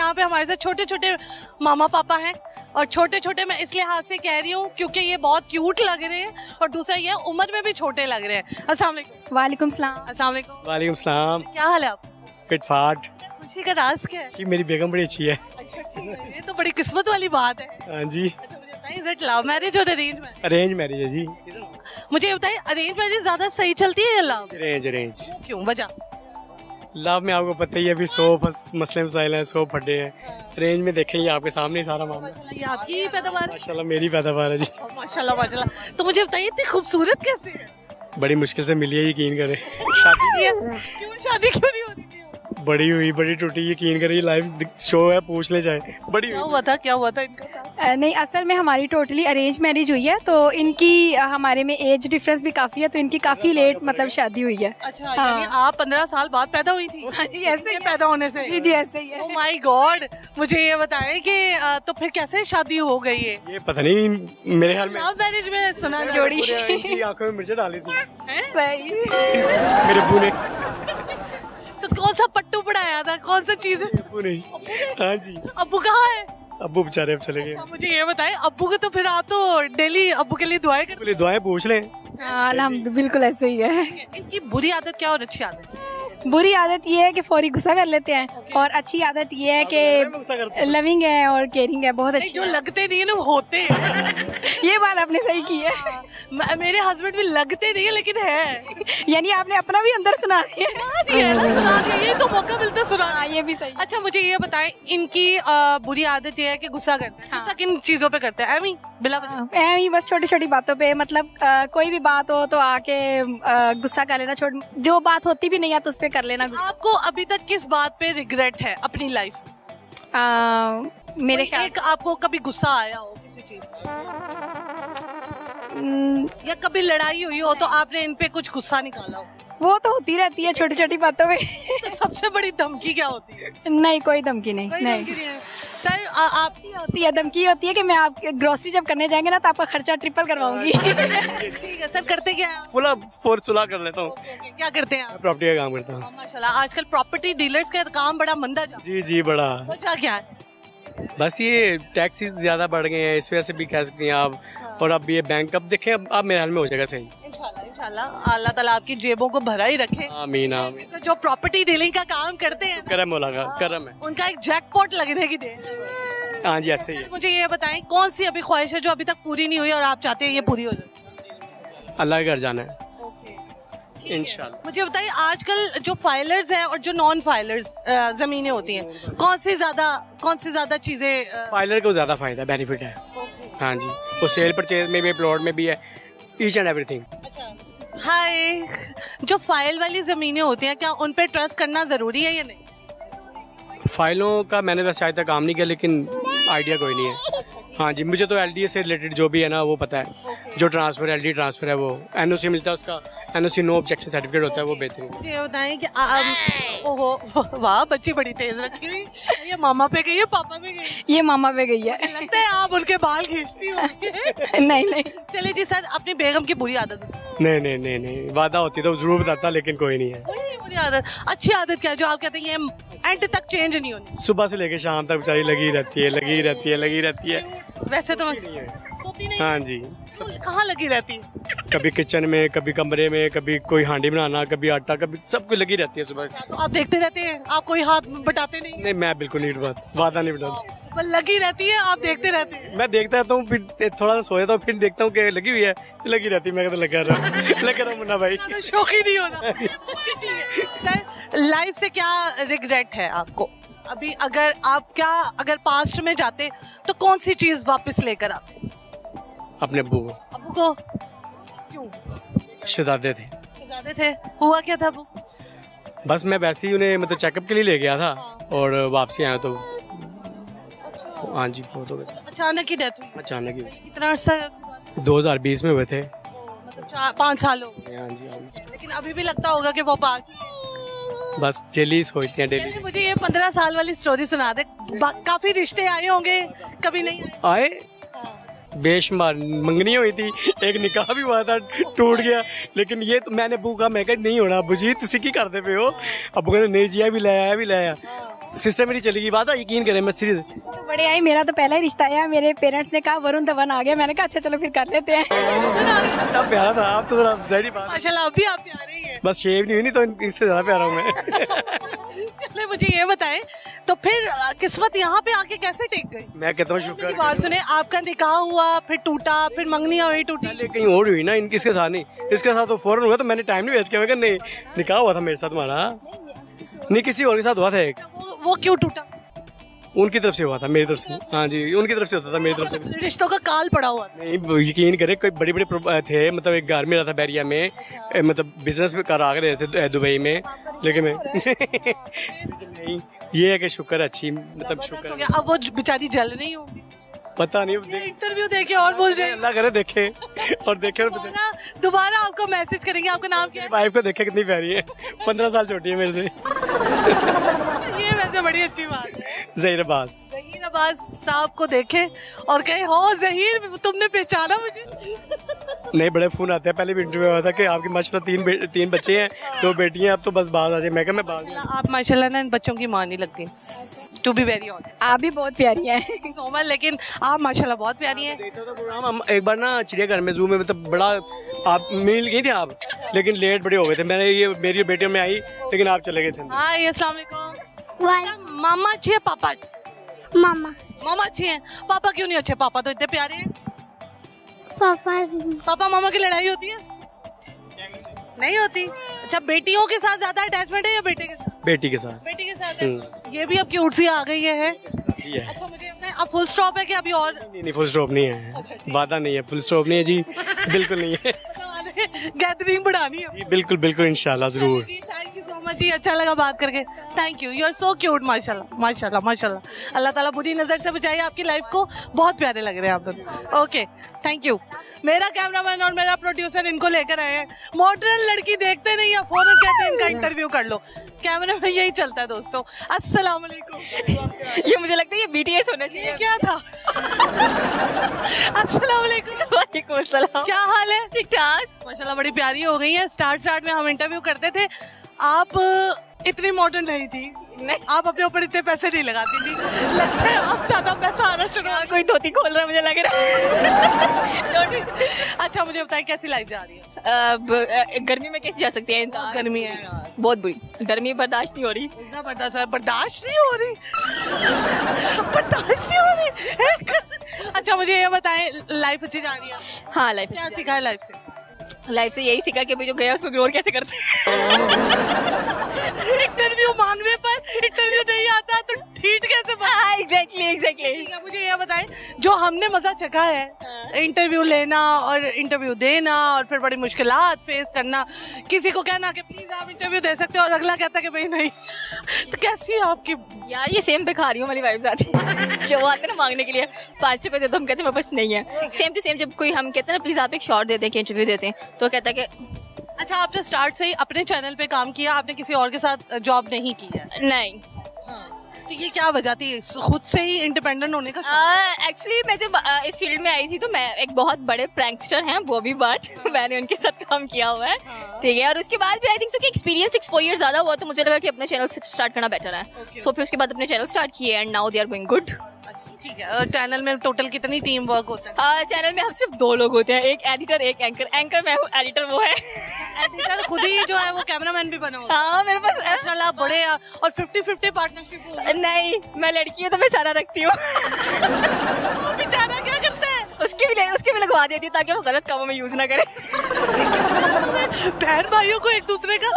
यहाँ पे हमारे साथ छोटे छोटे मामा पापा हैं, और छोटे छोटे मैं इस लिहाज से कह रही हूँ क्योंकि ये बहुत क्यूट लग रहे हैं, और दूसरा ये उम्र में भी छोटे लग रहे हैं। अस्सलाम वालेकुम। वालेकुम सलाम। अस्सलाम वालेकुम। वालेकुम सलाम। क्या हाल है आप? फिट फाट। खुशी का राज क्या है? जी मेरी बेगम बड़ी अच्छी है। अच्छा ठीक है, ये तो बड़ी किस्मत वाली बात है। हाँ जी। अच्छा मुझे बताइए, इज इट लव मैरिज और अरेंज मैरिज? अरेंज मैरिज है जी। मुझे ये बताइए, अरेंज मैरिज ज्यादा सही चलती है या लव? Arrange arrange. क्यों, वजह? लव में आपको पता ही है अभी 100 बस मसले मसाइल हैं, 100 फटे हैं। अरेंज में देखेंगे आपके सामने ही सारा मामला। माशाल्लाह ये आपकी ही पैदावार है। माशाल्लाह मेरी पैदावार है जी। माशाल्लाह माशाल्लाह। तो मुझे बताइए, इतनी खूबसूरत कैसे है? बड़ी मुश्किल से मिली है, यकीन करें। शादी क्यों शादी क्यों नहीं हो रही थी? बड़ी हुई बड़ी टूटी, यकीन करें। लाइव शो है, पूछ ले जाए। बड़ी क्या हुई। हुआ था, क्या हुआ था इनका साथ? नहीं, असल में हमारी टोटली अरेंज मैरिज हुई है, तो इनकी हमारे में एज डिफरेंस भी काफ़ी है, तो इनकी काफ़ी लेट मतलब शादी हुई है। अच्छा हाँ। यानी आप 15 साल बाद पैदा हुई थी? हाँ जी, ऐसे ही है। पैदा होने से? जी जी ऐसे ही है। Oh my God. मुझे ये बताएं कि तो फिर कैसे शादी हो गई है? ये पता नहीं, मेरे ख्याल में लव मैरिज में सुना जोड़ी। इनकी आंखों में मिर्च डाली थी सही। मेरे अब्बू ने। तो कौन सा पट्टू पढ़ाया था, कौन सा चीज? अब्बू नहीं। हाँ जी। अब्बू कहाँ है? अब्बू बेचारे अब चले गए। अच्छा, मुझे ये बताएं, अब्बू को तो फिर आप तो डेली अब्बू के लिए दुआएं करते पहले दुआएं पूछ लें। हाँ, अल्हम्दुलिल्लाह, बिल्कुल ऐसे ही है। हैं। इनकी बुरी आदत क्या और अच्छी आदत? बुरी आदत ये है कि फौरी गुस्सा कर लेते हैं, और अच्छी आदत ये है गुस्सा कि करते हैं। लविंग है और केयरिंग है, बहुत अच्छी जो है। लगते नहीं है ना वो होते हैं। ये बात आपने सही की है। मेरे हस्बैंड भी लगते नहीं है लेकिन है। यानी आपने अपना भी अंदर सुना दिया। सुना दिया, ये तो मौका मिलता है सुना। हाँ, ये भी सही। अच्छा मुझे ये बताएं, इनकी बुरी आदत ये है कि गुस्सा करते हैं। हाँ। गुस्सा किन चीजों पे करते हैं? एमी बिला वजह? ऐ ही बस छोटी छोटी बातों पे, मतलब कोई भी बात हो तो आके गुस्सा कर लेना, जो बात होती भी नहीं है तो उस पे कर लेना गुस्सा। आपको अभी तक किस बात पे रिग्रेट है अपनी लाइफ में? मेरे ख्याल एक आपको कभी गुस्सा आया हो किसी चीज पे, या कभी लड़ाई हुई हो तो आपने इन पे कुछ गुस्सा निकाला हो? वो तो होती रहती है छोटी छोटी बातों में। तो सबसे बड़ी धमकी क्या होती है? नहीं, कोई धमकी नहीं। कोई नहीं धमकी नहीं है। सर आप होती है, धमकी होती है कि मैं आप ग्रोसरी जब करने जाएंगे ना तो आपका खर्चा ट्रिपल करवाऊंगी। ठीक है सर, करते क्या है आप? फुला फोर सुलह कर लेता हूँ। ओके, क्या करते हैं आप? प्रॉपर्टी का काम करता हूँ। माशाल्लाह आजकल प्रॉपर्टी डीलर्स का काम बड़ा मंदा जा जी जी बड़ा। वजह क्या है? बस ये टैक्सेस ज्यादा बढ़ गए हैं, इस वजह से भी कह सकते हैं आप। और अब ये बैंक अब देखें, अब मेरे हाल में हो जाएगा सही। इंशाल्लाह इंशाल्लाह अल्लाह ताला आपकी जेबों को भरा ही रखे। आमीन आमीन। तो जो प्रॉपर्टी डीलिंग का काम करते हैं ना, करम मौला का करम है। उनका एक जैकपॉट लगने की देर है। हाँ जी ऐसे ही है। मुझे ये बताएं, कौन सी अभी ख्वाहिश है जो अभी तक पूरी नहीं हुई और आप चाहते हैं ये पूरी हो जाए? अल्लाह के घर जाना है इंशाल्लाह। मुझे बताइए, आजकल जो फाइलर्स हैं और जो नॉन फाइलर्स जमीनें होती हैं, कौन सी ज्यादा चीजें फाइलर को ज्यादा फायदा बेनिफिट है। हाँ जी, वो सेल परचेज में भी, प्लॉट में भी है, ईच एंड एवरीथिंग। हाय, जो फाइल वाली जमीनें होती हैं क्या उन पे ट्रस्ट करना जरूरी है या नहीं? फाइलों का मैंने वैसे आज तक काम नहीं किया, लेकिन आइडिया कोई नहीं है। हाँ जी, मुझे तो एलडीए से रिलेटेड जो भी है ना वो पता है। जो ट्रांसफर एलडी ट्रांसफर है, वो एनओसी मिलता है, उसका एनओसी नो ऑब्जेक्शन सर्टिफिकेट होता है, वो बेहतरीन। मुझे ये बताएं कि ओहो वाह, बच्ची बड़ी तेज रखी हुई। ये मामा पे गई है पापा पे गई? ये मामा पे गई है। लगता है आप उनके बाल खींचती होंगी। नहीं नहीं। चलिए जी सर, अपनी बेगम की बुरी आदत नहीं नहीं नहीं नहीं, वादा होती तो जरूर बताता, लेकिन कोई नहीं है। बुरी आदत, अच्छी आदत क्या है जो आप कहते हैं ये एंड तक चेंज नहीं होनी? सुबह से लेकर शाम तक बेचारी लगी रहती है, लगी रहती है, लगी रहती है। वैसे तो नहीं है। सोती नहीं? हाँ जी, कहाँ लगी रहती है? कभी किचन में, कभी कमरे में, कभी कोई हांडी बनाना, कभी आटा, कभी सब कुछ लगी रहती है सुबह। तो आप देखते रहते हैं, आप कोई हाथ बटाते नहीं? नहीं, मैं बिल्कुल नहीं वादा नहीं बताता। बस लगी रहती है, आप देखते रहते हैं? मैं देखता रहता हूँ, फिर थोड़ा सा सो जाता हूँ, फिर देखता हूँ कि लगी हुई है, लगी रहती है। मैं कहता लगा रहा मुन्ना भाई। तो शौक ही नहीं होना। ठीक है सर, लाइफ से क्या रिग्रेट है आपको अभी? अगर पास्ट में जाते तो कौन सी चीज वापस लेकर आते? अपने अब्बू को। अबू को क्यों? शहजादे थे। शहजादे थे, हुआ क्या था वो? बस मैं वैसे ही उन्हें मतलब चेकअप के लिए ले गया था, और वापसी आया तो हाँ जी बहुत हो गया। अचानक ही डेथ हुई? अचानक ही। कितना अर्सा? 2020 में हुए थे। मतलब 5 साल हो गए। हाँ जी हाँ जी। लेकिन अभी भी लगता होगा कि वो पास ही है। बस डेली सोचते हैं डेली। मुझे ये 15 साल वाली स्टोरी सुना दे। काफी रिश्ते आए होंगे, कभी नहीं आए? बेशुमार मंगनी हुई थी, एक निकाह भी हुआ था, टूट गया। लेकिन ये तो मैंने अबू कहा, मैं कहा नहीं होना अबू जी, तुसी की करते पे हो? अबू कहते नहीं जी, भी लाया भी लाया। सिस्टर मेरी चली गई, बात है, यकीन करें, मैं सीरियस। तो बड़े आई, मेरा तो पहला ही रिश्ता है। मेरे पेरेंट्स ने कहा वरुण धवन आ गया, मैंने कहा अच्छा चलो फिर कर लेते हैं। इतना प्यारा था, आप तो जरा ज़ाहिर बात है। माशाल्लाह अभी आप प्यारे ही हैं। बस शेव नहीं हुई, नहीं तो इससे ज़्यादा प्यारा हूँ मैं। चलिए मुझे ये बताएं, तो फिर किस्मत यहाँ पे आके कैसे टेक गई? मैं कहता हूँ मेरी शुक्र। बात सुने, आपका निकाह हुआ, फिर टूटा, फिर मंगनियाँ हुई, टूटी। पहले कहीं और हुई ना, इनकी, इसके साथ नहीं, इसके साथ तो फौरन हुआ, तो मैंने टाइम नहीं वेस्ट किया। मैं कहा नहीं, निकाह हुआ था मेरे साथ तुम्हारा, नहीं किसी और के साथ हुआ था एक। वो क्यों टूटा? उनकी तरफ से हुआ था, मेरी तरफ से। हाँ जी, उनकी तरफ से होता था, मेरी तरफ से रिश्तों का काल पड़ा हुआ था। नहीं। यकीन करे, कोई बड़े बड़े थे, मतलब एक घर में रहा था बैरिया में, मतलब बिजनेस में करा रहे थे दुबई में, लेकिन मैं नहीं, ये है कि शुक्र, अच्छी मतलब शुक्र। हो गया। अब वो बेचारी जल रही होगी, पता नहीं, ये इंटरव्यू देके और बोल जाए। अल्लाह करे देखे और देखे और दोबारा आपको मैसेज करेंगे। आपका नाम क्या है? वाइफ को देखे कितनी प्यारी है, 15 साल छोटी है मेरे से। ये वैसे बड़ी अच्छी बात है। ज़हीर अब्बास साहब को देखे और कहे हो ज़हीर तुमने पहचाना मुझे? नहीं, बड़े फोन आते हैं। पहले भी इंटरव्यू हुआ था कि आपकी माशाल्लाह तीन बच्चे हैं, 2 बेटी हैं, अब तो बस बाहर आ जाए। मैं कहा मैं बाहर आप माशाल्लाह ना इन बच्चों की मां नहीं लगती। टू बी वेरी ऑनेस्ट, आप भी बहुत प्यारी हैं। नॉर्मल, लेकिन आप माशाल्लाह बहुत प्यारी हैं। देखता था प्रोग्राम। हम एक बार ना चिड़ियाघर में, जू में, मतलब बड़ा आप मिल गई थी आप, लेकिन लेट बड़े हो गए थे। मैंने ये मेरी बेटियों में आई, लेकिन आप चले गए थे। हाय, अस्सलाम वालेकुम। मामा अच्छी है, पापा अच्छे? मामा अच्छी हैं, पापा क्यों नहीं अच्छे? पापा तो इतने प्यारे हैं। पापा मामा की लड़ाई होती है? नहीं होती। अच्छा, बेटियों के साथ ज्यादा अटैचमेंट है या बेटे के साथ? बेटी के साथ। बेटी के साथ है। ये भी अब क्यूट सी आ गई है। अच्छा, मुझे बताएं, अब फुल स्टॉप है कि अभी और? नहीं, फुल स्टॉप नहीं है, वादा नहीं है, फुल स्टॉप नहीं है जी, बिल्कुल नहीं है। गैदरिंग बढ़ानी है जी, बिल्कुल बिल्कुल, इंशाल्लाह जरूर। थैंक यू सो मच जी, अच्छा लगा बात करके। Thank you, you are so cute. माशाल्लाह माशाल्लाह माशाल्लाह। अल्लाह ताला बुरी नज़र से बचाए आपकी लाइफ को। बहुत प्यारे लग रहे हैं आप दोनों। Okay, thank you. मेरा कैमरामैन और मेरा प्रोड्यूसर इनको लेकर आए हैं। मॉडर्न लड़की देखते नहीं है, फौरन कहते हैं इनका इंटरव्यू कर लो। कैमरा में यही चलता है दोस्तों। अस्सलाम वालेकुम। ये मुझे लगता है ये BTS होना चाहिए। ये क्या था? अस्सलाम वालेकुम। वालेकुम अस्सलाम। क्या हाल है? ठीक ठाक। माशाल्लाह बड़ी प्यारी हो गई है। स्टार्ट में हम इंटरव्यू करते थे, आप इतनी मॉडर्न नहीं थी। नहीं, आप अपने ऊपर इतने पैसे नहीं लगाती थी। लगता है आप ज्यादा पैसा आना शुरू हो। कोई धोती खोल रहा है मुझे लग रहा है। अच्छा, मुझे बताइए कैसी लाइफ जा रही है? गर्मी में कैसे जा सकती है? गर्मी है यार, बहुत बुरी गर्मी, बर्दाश्त नहीं हो रही। इतना बर्दाश्त नहीं हो रही। बर्दाश्त नहीं हो रही। अच्छा, मुझे ये बताएं, लाइफ अच्छी जा रही है? हाँ, लाइफ क्या सीखा है लाइफ से? लाइफ से यही सीखा कि अभी जो गया उसको इग्नोर कैसे करते हैं। इंटरव्यू मांगने पर इंटरव्यू नहीं आता तो ठीक कैसे बता? एग्जैक्टली। मुझे ये बताएं, जो हमने मजा चखा है इंटरव्यू लेना और इंटरव्यू देना और फिर बड़ी मुश्किलात फेस करना, किसी को कहना कि प्लीज आप इंटरव्यू दे सकते हो और अगला कहता कि भाई नहीं, तो कैसी है आपकी? यार ये सेम भिखारियों वाली वाइब्स आती है। जो आते ना मांगने के लिए 5 रुपए दे दो, हम कहते हैं मेरे पास नहीं है। सेम टू सेम जब कोई हम कहते हैं ना प्लीज आप एक शॉर्ट दे दें कि इंटरव्यू देते हैं, तो कहता है कि अच्छा, आपने स्टार्ट से ही अपने चैनल पे काम किया, आपने किसी और के साथ जॉब नहीं की है? नहीं। तो ये क्या वजह थी खुद से ही इंडिपेंडेंट होने का? एक्चुअली मैं जब इस फील्ड में आई थी तो मैं एक बहुत बड़े प्रैंकस्टर हैं बॉबी बट, मैंने उनके साथ काम किया हुआ है, ठीक है। और उसके बाद भी आई थिंक सो कि एक्सपीरियंस एक्सपोजर ज्यादा हुआ, तो मुझे लगा कि अपने चैनल स्टार्ट करना बेटर है। सो फिर उसके बाद अपने चैनल स्टार्ट किए and now they are going good. अच्छा, ठीक है। चैनल में टोटल कितनी टीम वर्क होता है? चैनल में हम सिर्फ 2 लोग होते हैं, एक एडिटर एक एंकर मैं हूँ, एडिटर वो है। एडिटर खुद ही जो है वो कैमरामैन भी बना होता है। हाँ, मेरे पास माशाल्लाह बड़े और 50-50 पार्टनरशिप हो गई। नहीं, मैं लड़की हूँ तो मैं सारा रखती हूँ। बेचारा क्या करता है? उसके भी लगवा देती हूँ ताकि वो गलत कामों में यूज ना करे। बहन भाइयों को एक दूसरे का